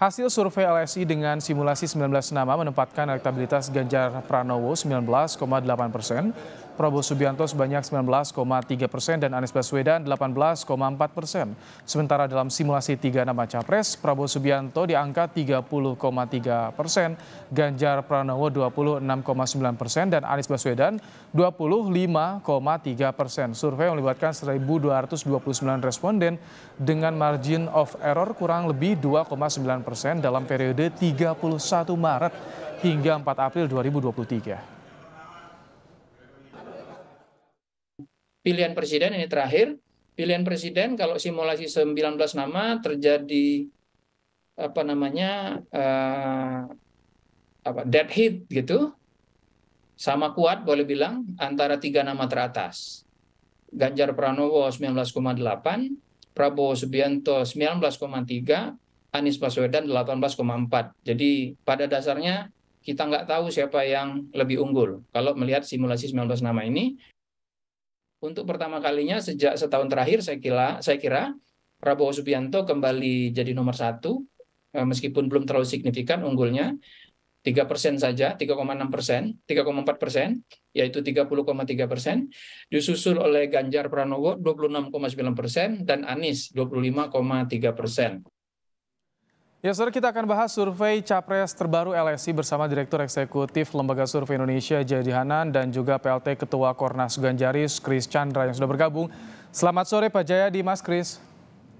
Hasil survei LSI dengan simulasi 19 nama menempatkan elektabilitas Ganjar Pranowo 19,8%, Prabowo Subianto sebanyak 19,3% dan Anies Baswedan 18,4%. Sementara dalam simulasi 3 nama capres, Prabowo Subianto di angka 30,3%, Ganjar Pranowo 26,9% dan Anies Baswedan 25,3%. Survei melibatkan 1.229 responden dengan margin of error kurang lebih 2,9% dalam periode 31 Maret hingga 4 April 2023. Pilihan presiden ini terakhir, pilihan presiden kalau simulasi 19 nama terjadi dead heat gitu, sama kuat boleh bilang antara 3 nama teratas. Ganjar Pranowo 19,8, Prabowo Subianto 19,3, Anies Baswedan 18,4. Jadi pada dasarnya kita nggak tahu siapa yang lebih unggul kalau melihat simulasi 19 nama ini. Untuk pertama kalinya sejak setahun terakhir saya kira Prabowo Subianto kembali jadi nomor 1, meskipun belum terlalu signifikan unggulnya, 3% saja, 3,6%, 3,4%, yaitu 30,3%, disusul oleh Ganjar Pranowo 26,9% dan Anies 25,3%. Ya, saudara, kita akan bahas survei Capres terbaru LSI bersama Direktur Eksekutif Lembaga Survei Indonesia Jayadi Hanan dan juga PLT Ketua Kornas Ganjaris Kris Chandra yang sudah bergabung. Selamat sore Pak Jayadi, Mas Kris.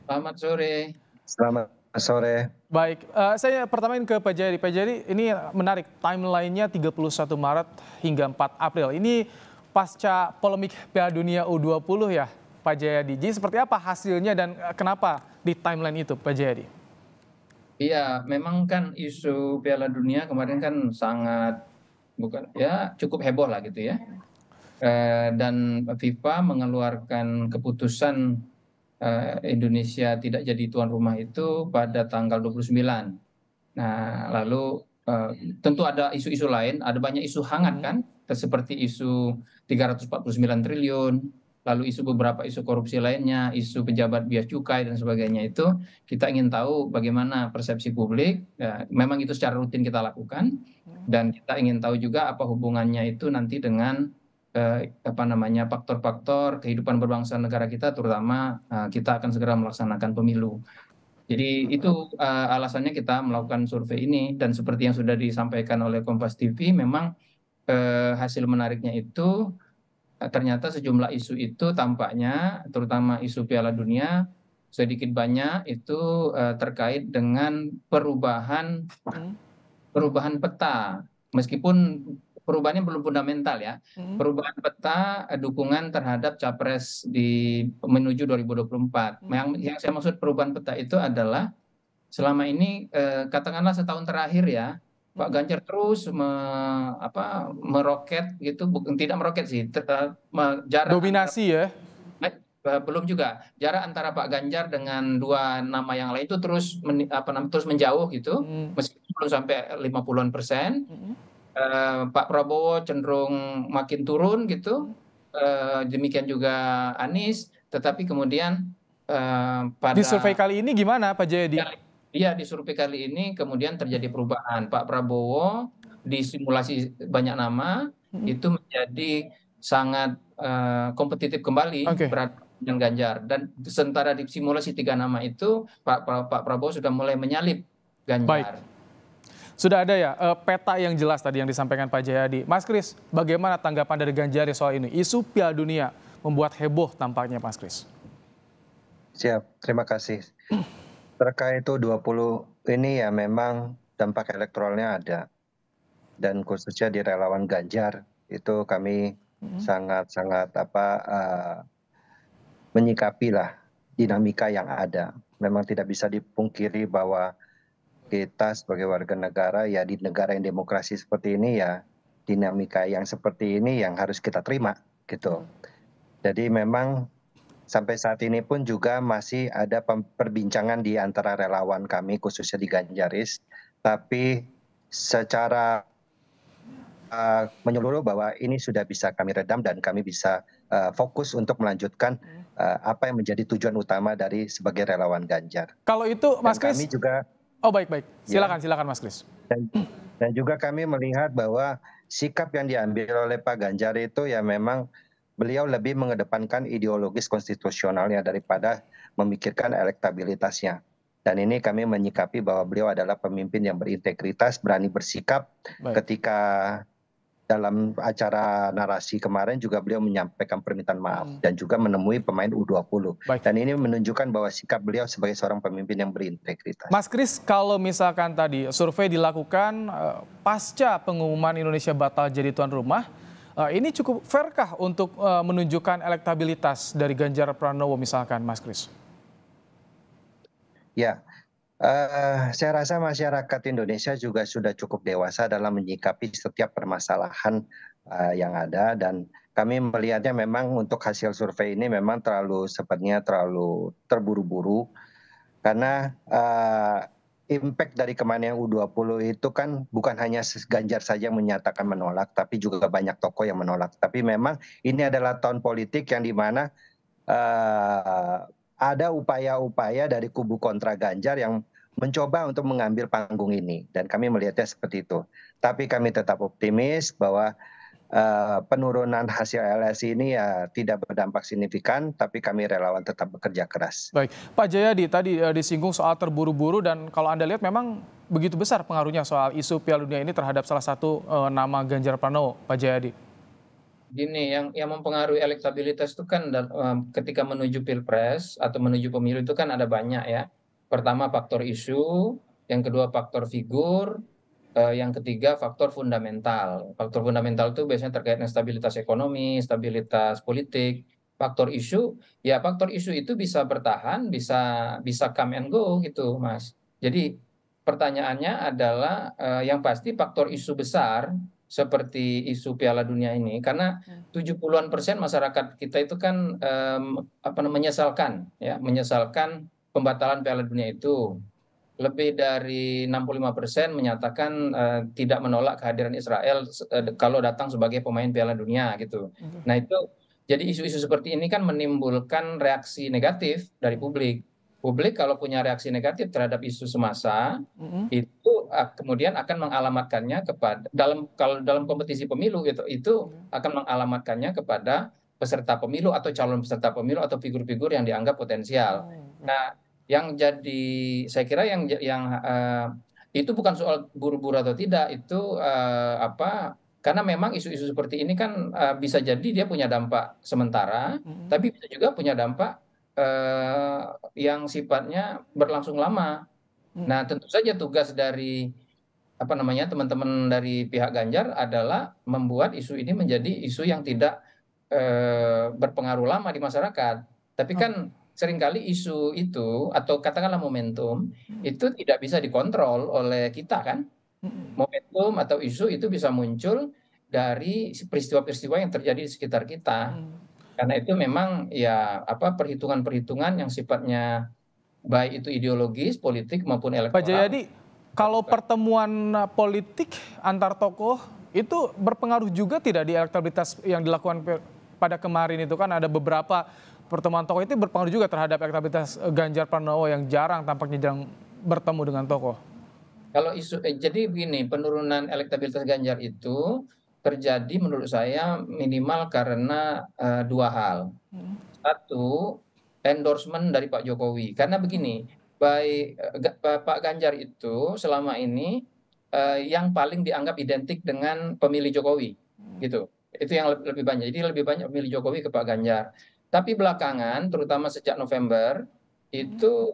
Selamat sore. Selamat sore. Baik, saya pertama ke Pak Jayadi. Pak Jayadi, ini menarik, timelinenya 31 Maret hingga 4 April. Ini pasca polemik Piala Dunia U20 ya Pak Jayadi. Jadi seperti apa hasilnya dan kenapa di timeline itu Pak Jayadi? Iya, memang kan isu Piala Dunia kemarin kan cukup heboh lah gitu ya. Dan FIFA mengeluarkan keputusan Indonesia tidak jadi tuan rumah itu pada tanggal 29. Nah, lalu tentu ada isu-isu lain, ada banyak isu hangat kan, seperti isu 349 triliun, lalu beberapa isu korupsi lainnya, isu pejabat biaya cukai dan sebagainya. Itu kita ingin tahu bagaimana persepsi publik. Ya, memang itu secara rutin kita lakukan, dan kita ingin tahu juga apa hubungannya itu nanti dengan faktor-faktor kehidupan berbangsa negara kita, terutama kita akan segera melaksanakan pemilu. Jadi itu alasannya kita melakukan survei ini, dan seperti yang sudah disampaikan oleh Kompas TV, memang hasil menariknya itu ternyata sejumlah isu itu tampaknya, terutama isu Piala Dunia, sedikit banyak itu terkait dengan perubahan peta, meskipun perubahannya belum fundamental ya. Perubahan peta dukungan terhadap capres menuju 2024. Yang saya maksud perubahan peta itu adalah selama ini katakanlah setahun terakhir ya, Pak Ganjar terus meroket gitu, tidak meroket sih, jarak dominasi ya. Belum juga, jarak antara Pak Ganjar dengan 2 nama yang lain itu terus menjauh gitu, meskipun belum sampai 50-an%. Pak Prabowo cenderung makin turun gitu, demikian juga Anies, tetapi kemudian di survei kali ini gimana Pak Jayadi? Iya, di survei kali ini kemudian terjadi perubahan. Pak Prabowo di simulasi banyak nama itu menjadi sangat kompetitif kembali dengan Ganjar, dan sementara di simulasi 3 nama itu Pak Prabowo sudah mulai menyalip Ganjar. Baik. Sudah ada ya peta yang jelas tadi yang disampaikan Pak Jayadi. Mas Kris, bagaimana tanggapan dari Ganjar soal ini? Isu Piala Dunia membuat heboh tampaknya, Mas Kris. Siap, terima kasih. Terkait itu 20 ini ya memang dampak elektoralnya ada. Dan khususnya di relawan Ganjar itu kami sangat-sangat menyikapi lah dinamika yang ada. Memang tidak bisa dipungkiri bahwa kita sebagai warga negara ya di negara yang demokrasi seperti ini ya dinamika yang seperti ini yang harus kita terima gitu. Jadi memang sampai saat ini pun juga masih ada perbincangan di antara relawan kami khususnya di Ganjaris, tapi secara menyeluruh bahwa ini sudah bisa kami redam dan kami bisa fokus untuk melanjutkan apa yang menjadi tujuan utama dari sebagai relawan Ganjar. Kalau itu Mas Kris, kami juga Oh, baik-baik. Ya. Silakan Mas Kris. Dan juga kami melihat bahwa sikap yang diambil oleh Pak Ganjar itu ya memang beliau lebih mengedepankan ideologis konstitusionalnya daripada memikirkan elektabilitasnya. Dan ini kami menyikapi bahwa beliau adalah pemimpin yang berintegritas, berani bersikap. Ketika dalam acara narasi kemarin juga beliau menyampaikan permintaan maaf dan juga menemui pemain U20. Dan ini menunjukkan bahwa sikap beliau sebagai seorang pemimpin yang berintegritas. Mas Kris, kalau misalkan tadi survei dilakukan pasca pengumuman Indonesia batal jadi tuan rumah, ini cukup fairkah untuk menunjukkan elektabilitas dari Ganjar Pranowo misalkan, Mas Kris? Ya, saya rasa masyarakat Indonesia juga sudah cukup dewasa dalam menyikapi setiap permasalahan yang ada, dan kami melihatnya memang untuk hasil survei ini memang sepertinya terlalu terburu-buru karena impact dari kemarin yang U20 itu kan bukan hanya Ganjar saja yang menyatakan menolak, tapi juga banyak tokoh yang menolak. Tapi memang ini adalah tahun politik yang dimana ada upaya-upaya dari kubu kontra Ganjar yang mencoba untuk mengambil panggung ini, dan kami melihatnya seperti itu. Tapi kami tetap optimis bahwa penurunan hasil LSI ini ya tidak berdampak signifikan, tapi kami relawan tetap bekerja keras. Baik, Pak Jayadi tadi disinggung soal terburu-buru, dan kalau Anda lihat memang begitu besar pengaruhnya soal isu Piala Dunia ini terhadap salah satu nama Ganjar Pranowo, Pak Jayadi. Gini, yang mempengaruhi elektabilitas itu kan ketika menuju pilpres atau menuju pemilu itu kan ada banyak ya. Pertama faktor isu, yang kedua faktor figur, yang ketiga faktor fundamental. Faktor fundamental itu biasanya terkait dengan stabilitas ekonomi, stabilitas politik. Faktor isu, ya faktor isu itu bisa bertahan, bisa come and go gitu, Mas. Jadi pertanyaannya adalah yang pasti faktor isu besar seperti isu Piala Dunia ini, karena 70-an% masyarakat kita itu kan menyesalkan pembatalan Piala Dunia itu. Lebih dari 65% menyatakan tidak menolak kehadiran Israel kalau datang sebagai pemain Piala Dunia gitu. Nah itu, jadi isu-isu seperti ini kan menimbulkan reaksi negatif dari publik. Publik kalau punya reaksi negatif terhadap isu semasa, itu kemudian akan mengalamatkannya kepada kalau dalam kompetisi pemilu itu akan mengalamatkannya kepada peserta pemilu atau calon peserta pemilu atau figur-figur yang dianggap potensial. Nah, saya kira yang itu bukan soal buru-buru atau tidak, itu karena memang isu-isu seperti ini kan bisa jadi dia punya dampak sementara, tapi bisa juga punya dampak yang sifatnya berlangsung lama. Nah, tentu saja tugas dari teman-teman dari pihak Ganjar adalah membuat isu ini menjadi isu yang tidak berpengaruh lama di masyarakat. Tapi kan seringkali isu itu atau katakanlah momentum itu tidak bisa dikontrol oleh kita kan. Momentum atau isu itu bisa muncul dari peristiwa-peristiwa yang terjadi di sekitar kita. Karena itu memang ya perhitungan-perhitungan yang sifatnya baik itu ideologis, politik maupun elektoral. Pak Jayadi, kalau pertemuan politik antar tokoh itu berpengaruh juga tidak di elektabilitas yang dilakukan pada kemarin itu, kan ada beberapa pertemuan tokoh itu berpengaruh juga terhadap elektabilitas Ganjar Pranowo yang jarang tampaknya jarang bertemu dengan tokoh. Kalau jadi begini, penurunan elektabilitas Ganjar itu terjadi menurut saya minimal karena dua hal. Satu, endorsement dari Pak Jokowi. Karena begini, Pak Ganjar itu selama ini yang paling dianggap identik dengan pemilih Jokowi, gitu. Itu yang lebih banyak. Jadi lebih banyak pemilih Jokowi ke Pak Ganjar. Tapi belakangan, terutama sejak November, itu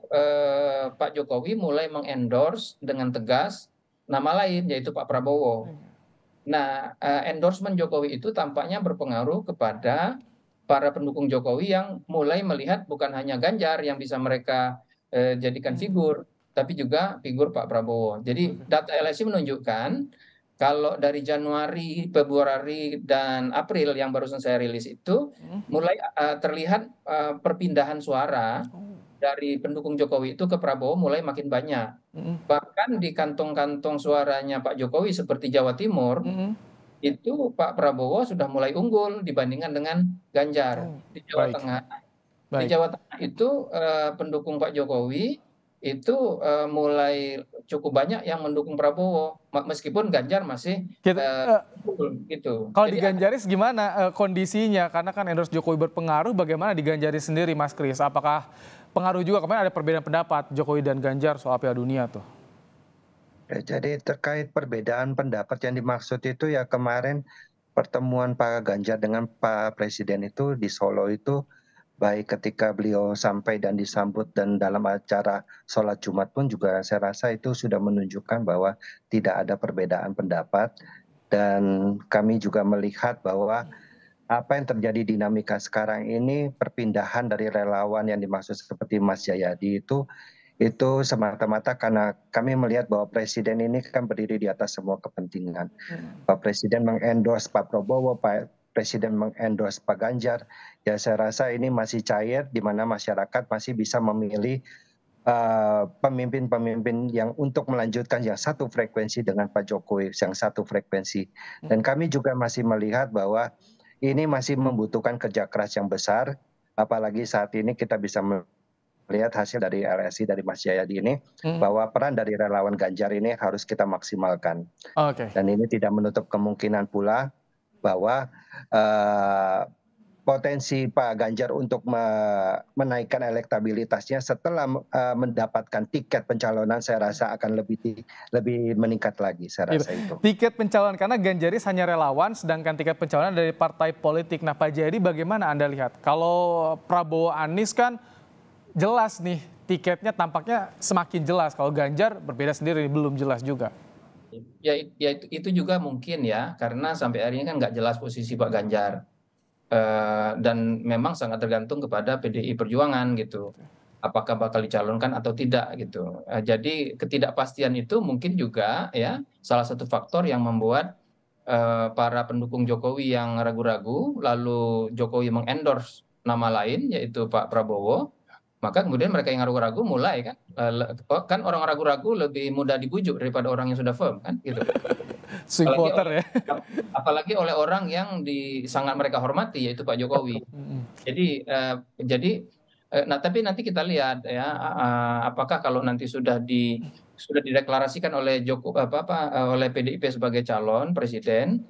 Pak Jokowi mulai mengendorse dengan tegas nama lain, yaitu Pak Prabowo. Nah, endorsement Jokowi itu tampaknya berpengaruh kepada para pendukung Jokowi yang mulai melihat bukan hanya Ganjar yang bisa mereka jadikan figur, tapi juga figur Pak Prabowo. Jadi data LSI menunjukkan kalau dari Januari, Februari, dan April yang barusan saya rilis itu mulai terlihat perpindahan suara dari pendukung Jokowi itu ke Prabowo mulai makin banyak. Bahkan di kantong-kantong suaranya Pak Jokowi seperti Jawa Timur, itu Pak Prabowo sudah mulai unggul dibandingkan dengan Ganjar. Di Jawa Tengah, itu pendukung Pak Jokowi itu mulai cukup banyak yang mendukung Prabowo, meskipun Ganjar masih gitu. Kalau di Ganjaris gimana kondisinya? Karena kan endorse Jokowi berpengaruh, bagaimana di Ganjaris sendiri, Mas Kris? Apakah pengaruh juga? Kemarin ada perbedaan pendapat Jokowi dan Ganjar soal Piala Dunia tuh. Ya, jadi terkait perbedaan pendapat yang dimaksud itu ya kemarin pertemuan Pak Ganjar dengan Pak Presiden itu di Solo itu baik ketika beliau sampai dan disambut dan dalam acara sholat Jumat pun juga saya rasa itu sudah menunjukkan bahwa tidak ada perbedaan pendapat dan kami juga melihat bahwa apa yang terjadi dinamika sekarang ini perpindahan dari relawan yang dimaksud seperti Mas Jayadi itu semata-mata karena kami melihat bahwa Presiden ini kan berdiri di atas semua kepentingan. Pak Presiden mengendorse Pak Prabowo, Pak Presiden mengendorse Pak Ganjar, ya saya rasa ini masih cair di mana masyarakat masih bisa memilih pemimpin-pemimpin yang untuk melanjutkan yang satu frekuensi dengan Pak Jokowi, yang satu frekuensi. Dan kami juga masih melihat bahwa ini masih membutuhkan kerja keras yang besar, apalagi saat ini kita bisa melihat hasil dari LSI dari Mas Jayadi ini, bahwa peran dari relawan Ganjar ini harus kita maksimalkan. Dan ini tidak menutup kemungkinan pula bahwa potensi Pak Ganjar untuk menaikkan elektabilitasnya setelah mendapatkan tiket pencalonan saya rasa akan lebih meningkat lagi, saya rasa itu. Tiket pencalonan, karena Ganjaris hanya relawan, sedangkan tiket pencalonan dari partai politik. Nah Pak Jayadi bagaimana Anda lihat? Kalau Prabowo Anies kan jelas nih, tiketnya tampaknya semakin jelas. Kalau Ganjar berbeda sendiri, belum jelas juga. Ya itu juga mungkin ya, karena sampai hari ini kan nggak jelas posisi Pak Ganjar. Dan memang sangat tergantung kepada PDI Perjuangan gitu. Apakah bakal dicalonkan atau tidak gitu. Jadi ketidakpastian itu mungkin juga ya salah satu faktor yang membuat para pendukung Jokowi yang ragu-ragu, lalu Jokowi mengendorse nama lain yaitu Pak Prabowo. Maka kemudian mereka yang ragu-ragu mulai kan orang ragu-ragu lebih mudah dibujuk daripada orang yang sudah firm kan gitu. Swing voter ya. Apalagi oleh orang yang sangat mereka hormati yaitu Pak Jokowi. Jadi nah tapi nanti kita lihat ya apakah kalau nanti sudah dideklarasikan oleh oleh PDIP sebagai calon presiden,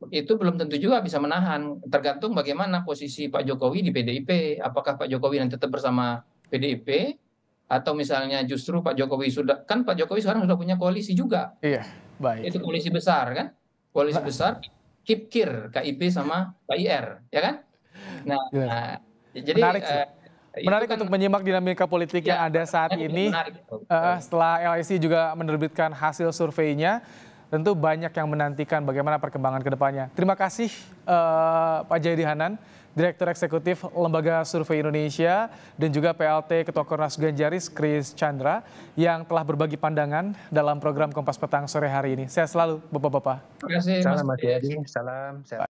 itu belum tentu juga bisa menahan, tergantung bagaimana posisi Pak Jokowi di PDIP. Apakah Pak Jokowi nanti tetap bersama PDIP atau misalnya justru Pak Jokowi Pak Jokowi sekarang sudah punya koalisi juga. Iya, baik. Itu koalisi besar kan? Koalisi besar KIP-KIR, KIP sama KIR, ya kan? Nah, jadi menarik untuk menyimak dinamika politik yang ada saat ini. Setelah LSI juga menerbitkan hasil surveinya, tentu banyak yang menantikan bagaimana perkembangan ke depannya. Terima kasih Pak Jayadi Hanan, Direktur Eksekutif Lembaga Survei Indonesia, dan juga PLT Ketua Kornas Ganjaris Kris Chandra yang telah berbagi pandangan dalam program Kompas Petang sore hari ini. Sehat selalu Bapak-Bapak. Terima kasih Mas. Salam Mas Jayadi, salam.